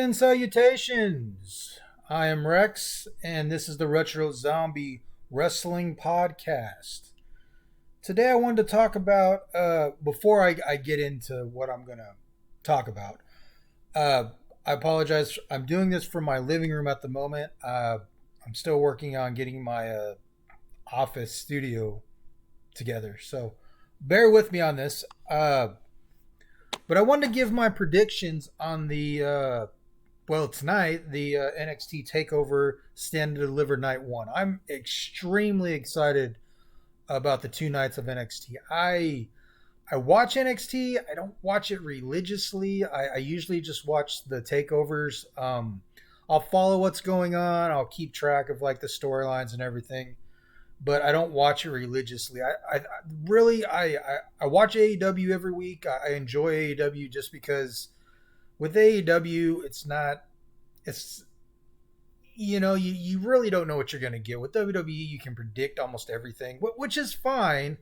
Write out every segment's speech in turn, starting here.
and salutations. I am Rexx, and this is the Retro Zombie Wrestling Podcast. Today, I wanted to talk about, before I get into what I'm going to talk about, I apologize. I'm doing this from my living room at the moment. I'm still working on getting my office studio together, so bear with me on this. But I wanted to give my predictions on tonight, the NXT Takeover Stand and Deliver Night 1. I'm extremely excited about the 2 nights of NXT. I watch NXT. I don't watch it religiously. I usually just watch the takeovers. I'll follow what's going on. I'll keep track of like the storylines and everything, but I don't watch it religiously. I watch AEW every week. I enjoy AEW just because with AEW, it's you really don't know what you're going to get. With WWE, you can predict almost everything, which is fine.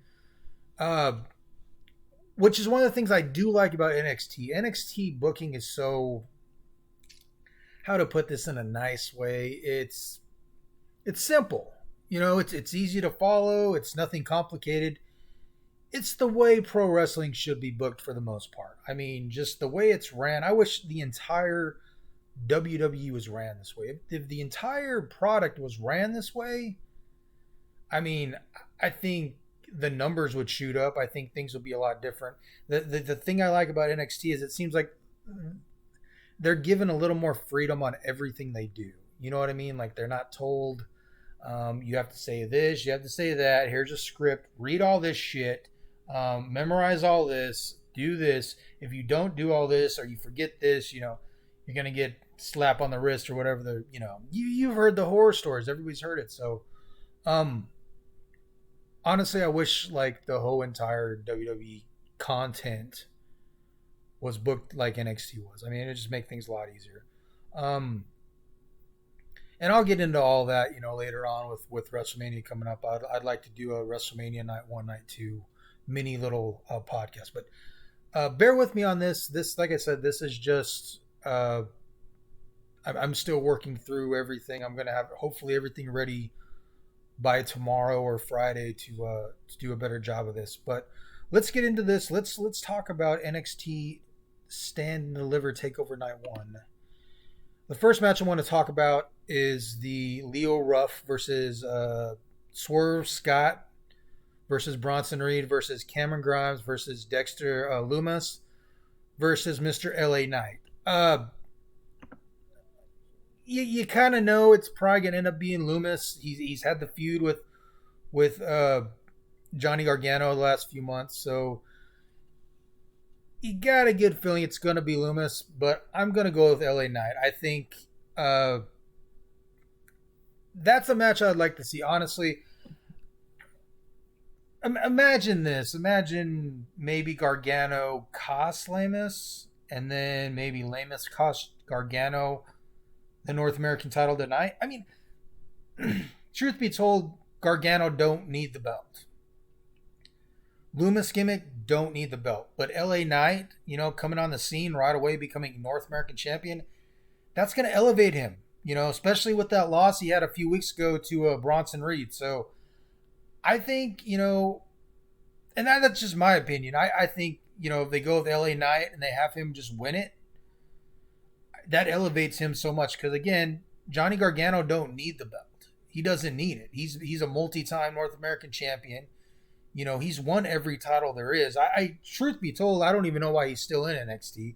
Which is one of the things I do like about NXT. NXT booking is so, how to put this in a nice way, it's simple. It's easy to follow. It's nothing complicated. It's the way pro wrestling should be booked for the most part. I mean, just the way it's ran. I wish the entire WWE was ran this way. If the entire product was ran this way, I mean, I think the numbers would shoot up. I think things would be a lot different. The thing I like about NXT is it seems like they're given a little more freedom on everything they do. You know what I mean? Like they're not told, you have to say this, you have to say that. Here's a script. Read all this shit. Memorize all this. Do this. If you don't do all this or you forget this, you're gonna get slap on the wrist or whatever. You've heard the horror stories. Everybody's heard it. So, honestly, I wish like the whole entire WWE content was booked like NXT was. I mean, it just make things a lot easier. And I'll get into all that, later on with WrestleMania coming up. I'd like to do a WrestleMania Night 1, Night 2 mini little podcast. But bear with me on this. This, like I said, this is just, I'm still working through everything. I'm going to have hopefully everything ready by tomorrow or Friday to do a better job of this. But let's get into this. Let's talk about NXT Stand and Deliver Takeover Night 1. The first match I want to talk about is the Leo Ruff versus Swerve Scott versus Bronson Reed versus Cameron Grimes versus Dexter Lumis versus Mr. LA Knight. You kind of know it's probably going to end up being Lumis. He's had the feud with Johnny Gargano the last few months, so you got a good feeling it's going to be Lumis, but I'm going to go with LA Knight. I think that's a match I'd like to see. Honestly, imagine this. Imagine maybe Gargano cost Lamis, and then maybe Lamis cost Gargano the North American title tonight. I mean, truth be told, Gargano don't need the belt. Lumis gimmick don't need the belt. But LA Knight, coming on the scene right away, becoming North American champion, that's going to elevate him, especially with that loss he had a few weeks ago to Bronson Reed. So I think, and that's just my opinion. I think, if they go with LA Knight and they have him just win it, that elevates him so much. Because again, Johnny Gargano don't need the belt. He doesn't need it. He's a multi-time North American champion. He's won every title there is. I truth be told, I don't even know why he's still in NXT.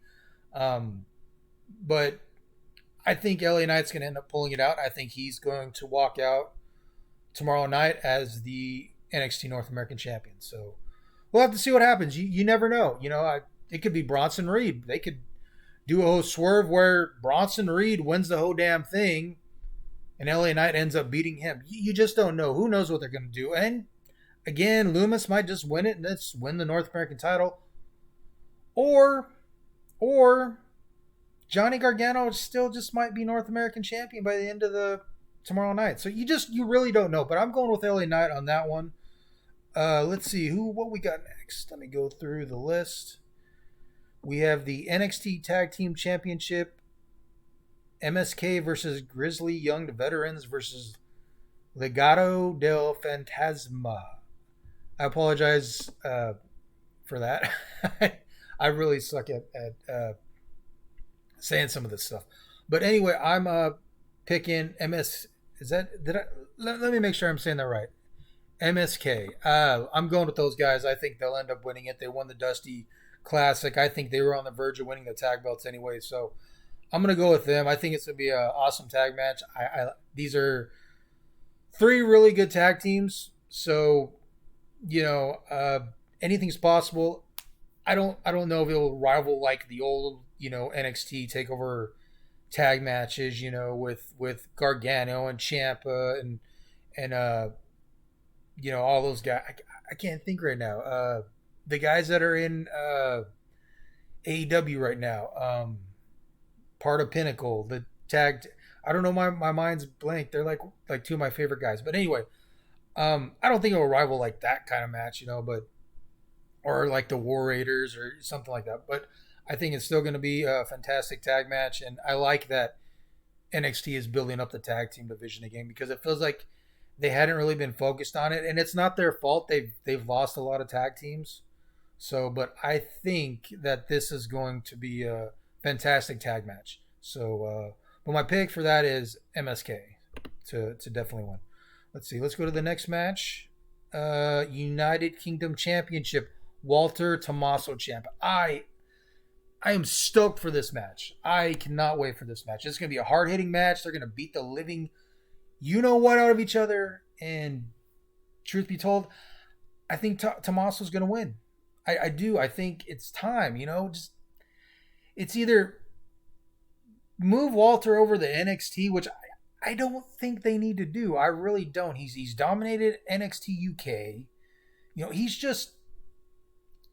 But I think LA Knight's going to end up pulling it out. I think he's going to walk out tomorrow night as the NXT North American champion. So we'll have to see what happens. You never know. It could be Bronson Reed. They could do a whole swerve where Bronson Reed wins the whole damn thing and LA Knight ends up beating him. You just don't know. Who knows what they're going to do? And again, Lumis might just win it and let's win the North American title. Or Johnny Gargano still just might be North American champion by the end of the tomorrow night. So you really don't know. But I'm going with LA Knight on that one. Let's see what we got next. Let me go through the list. We have the NXT Tag Team Championship MSK versus Grizzly Young Veterans versus Legado del Fantasma. I apologize for that. I really suck at saying some of this stuff. But anyway, I'm picking MS. Is that did I? Let me make sure I'm saying that right. MSK. I'm going with those guys. I think they'll end up winning it. They won the Dusty Classic. I think they were on the verge of winning the tag belts anyway. So I'm gonna go with them. I think it's gonna be an awesome tag match. These are three really good tag teams. So anything's possible. I don't know if it'll rival like the old NXT Takeover tag matches. With Gargano and Ciampa and all those guys. I can't think right now. The guys that are in AEW right now, part of Pinnacle, the tag. I don't know. My mind's blank. They're like two of my favorite guys. But anyway, I don't think it will rival like that kind of match, but or like the War Raiders or something like that. But I think it's still going to be a fantastic tag match, and I like that NXT is building up the tag team division again because it feels like they hadn't really been focused on it, and it's not their fault. They've lost a lot of tag teams. So, but I think that this is going to be a fantastic tag match. So, but my pick for that is MSK to definitely win. Let's see. Let's go to the next match. United Kingdom Championship. Walter Tommaso champ. I am stoked for this match. I cannot wait for this match. It's going to be a hard-hitting match. They're going to beat the living you-know-what out of each other. And truth be told, I think Tommaso's going to win. I do. I think it's time, it's either move Walter over to NXT, which I don't think they need to do. I really don't. He's dominated NXT UK. He's just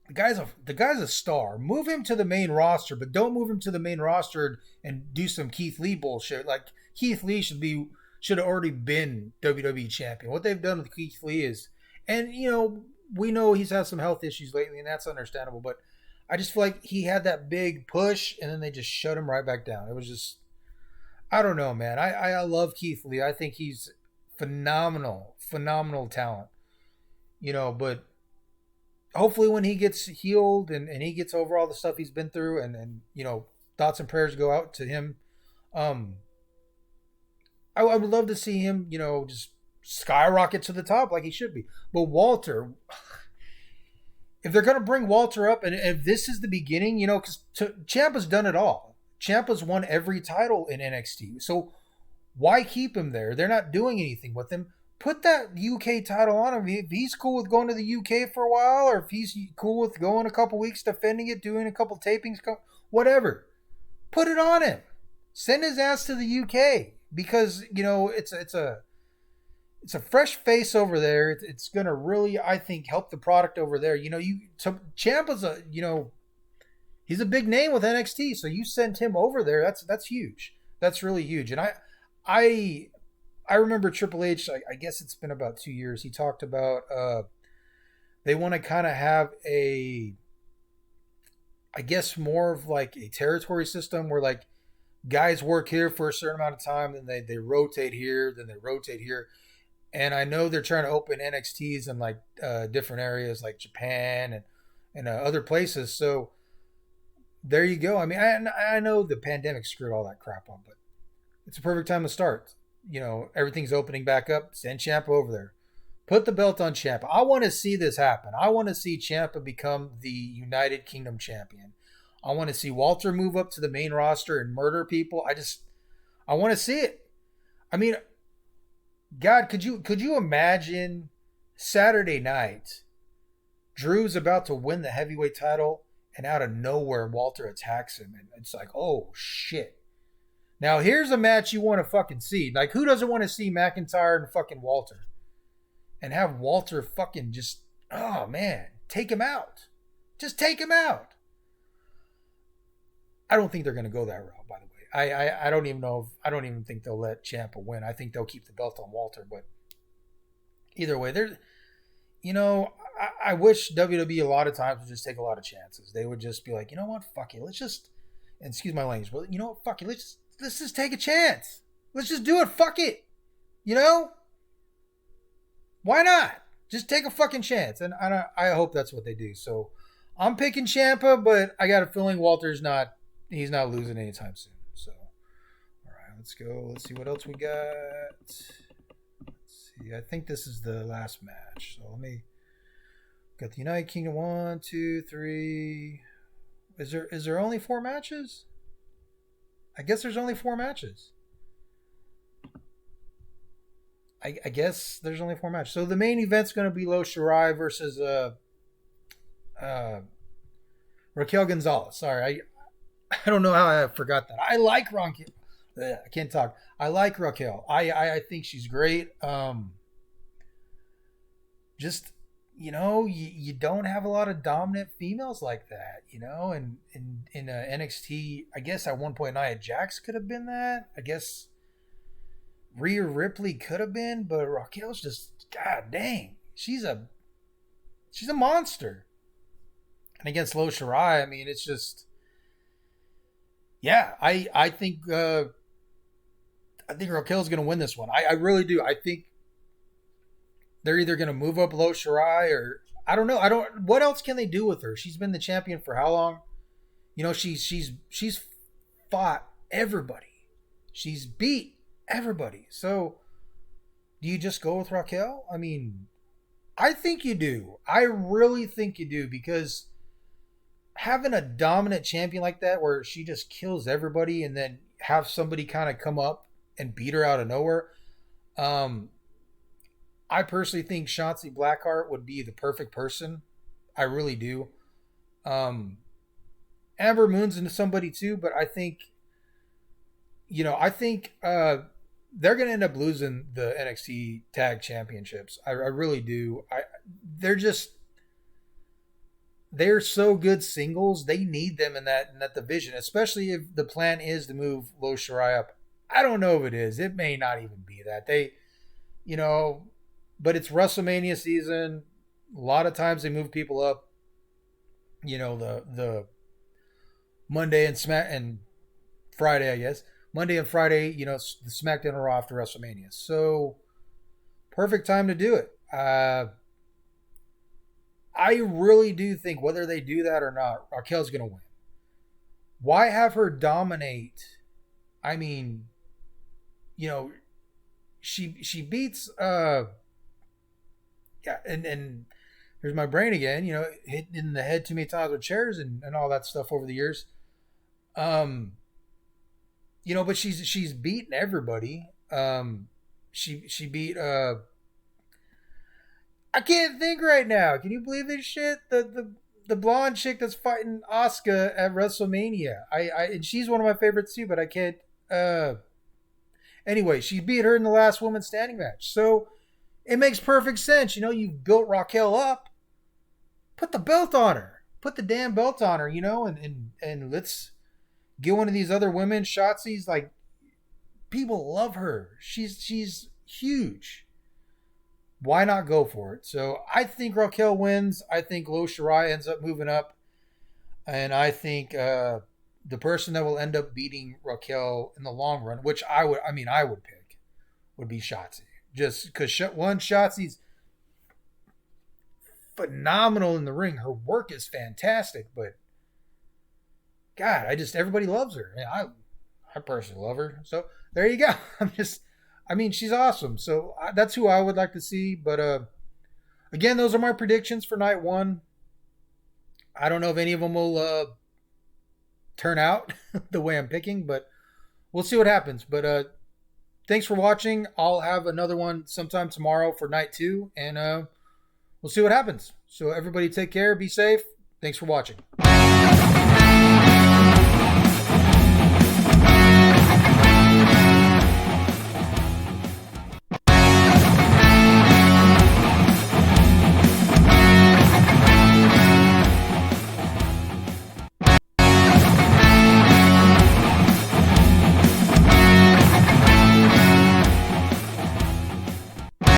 the guy's a star. Move him to the main roster, but don't move him to the main roster and do some Keith Lee bullshit. Like Keith Lee should have already been WWE champion. What they've done with Keith Lee is, and we know he's had some health issues lately, and that's understandable. But I just feel like he had that big push, and then they just shut him right back down. It was just, I don't know, man. I love Keith Lee. I think he's phenomenal talent. But hopefully when he gets healed and he gets over all the stuff he's been through and thoughts and prayers go out to him. I would love to see him, just skyrocket to the top like he should be. But Walter, if they're going to bring Walter up, and if this is the beginning, because Ciampa's done it all. Ciampa's won every title in NXT. So why keep him there? They're not doing anything with him. Put that UK title on him. If he's cool with going to the UK for a while, or if he's cool with going a couple weeks defending it, doing a couple tapings, whatever, put it on him. Send his ass to the UK because it's a fresh face over there. It's gonna really, I think, help the product over there. Ciampa's he's a big name with NXT, so you send him over there. That's huge. That's really huge. And I remember Triple H, I guess it's been about 2 years, he talked about they want to kind of have more of like a territory system where like guys work here for a certain amount of time, then they rotate here, then they rotate here. And I know they're trying to open NXTs in like different areas like Japan and other places. So there you go. I mean, I know the pandemic screwed all that crap up, but it's a perfect time to start. Everything's opening back up. Send Ciampa over there. Put the belt on Ciampa. I want to see this happen. I want to see Ciampa become the United Kingdom champion. I want to see Walter move up to the main roster and murder people. I want to see it. I mean, God, could you imagine Saturday night, Drew's about to win the heavyweight title, and out of nowhere, Walter attacks him, and it's like, oh shit. Now, here's a match you want to fucking see. Like, who doesn't want to see McIntyre and fucking Walter? And have Walter fucking just, oh man, take him out. Just take him out. I don't think they're going to go that route, by the way. I don't even know. I don't even think they'll let Ciampa win. I think they'll keep the belt on Walter. But either way, I wish WWE a lot of times would just take a lot of chances. They would just be like, you know what? Fuck it. Let's just, and excuse my language, but you know what? Fuck it. Let's let's just take a chance. Let's just do it. Fuck it. You know? Why not? Just take a fucking chance. And I hope that's what they do. So I'm picking Ciampa, but I got a feeling he's not losing anytime soon. So, all right, let's go. Let's see what else we got. Let's see. I think this is the last match. So got the United Kingdom 1, 2, 3. Is there only 4 matches? I guess there's only 4 matches. I guess there's only 4 matches. So the main event's going to be Io Shirai versus Raquel Gonzalez. Sorry, I don't know how I forgot that. I like Raquel. I can't talk. I like Raquel. I think she's great. Just, you don't have a lot of dominant females like that, and in NXT, I guess at one point Nia Jax could have been that. I guess Rhea Ripley could have been, but Raquel's just, god dang, she's a monster. And against Io Shirai, I mean, it's just, yeah, I think Raquel's going to win this one. I really do. I think they're either going to move up Io Shirai, or I don't know. What else can they do with her? She's been the champion for how long? She's fought everybody. She's beat everybody. So do you just go with Raquel? I mean, I think you do. I really think you do, because having a dominant champion like that where she just kills everybody and then have somebody kind of come up and beat her out of nowhere. I personally think Shotzi Blackheart would be the perfect person. I really do. Amber Moon's into somebody too, but I think they're going to end up losing the NXT Tag Championships. I really do. They're so good singles. They need them in that division, especially if the plan is to move Io Shirai up. I don't know if it is. It may not even be that. But it's WrestleMania season. A lot of times they move people up. The Monday and Friday, I guess. Monday and Friday, the SmackDown or Raw after WrestleMania. So, perfect time to do it. I really do think, whether they do that or not, Raquel's going to win. Why have her dominate? I mean, she beats, and here's my brain again, hit in the head too many times with chairs and all that stuff over the years. But she's beaten everybody. She beat I can't think right now. Can you believe this shit? The blonde chick that's fighting Asuka at WrestleMania. And she's one of my favorites too, but I can't. Anyway, she beat her in the last woman standing match. So it makes perfect sense. You've built Raquel up. Put the belt on her. Put the damn belt on her. And let's get one of these other women. Shotzi's like, people love her. She's huge. Why not go for it? So I think Raquel wins. I think Io Shirai ends up moving up. And I think the person that will end up beating Raquel in the long run, which I would pick, would be Shotzi. Just because Shotzi's phenomenal in the ring. Her work is fantastic, but God, everybody loves her. I personally love her. So there you go. She's awesome. So that's who I would like to see. But again, those are my predictions for night 1. I don't know if any of them will turn out the way I'm picking, but we'll see what happens. But thanks for watching. I'll have another one sometime tomorrow for night 2, and we'll see what happens. So everybody take care. Be safe. Thanks for watching.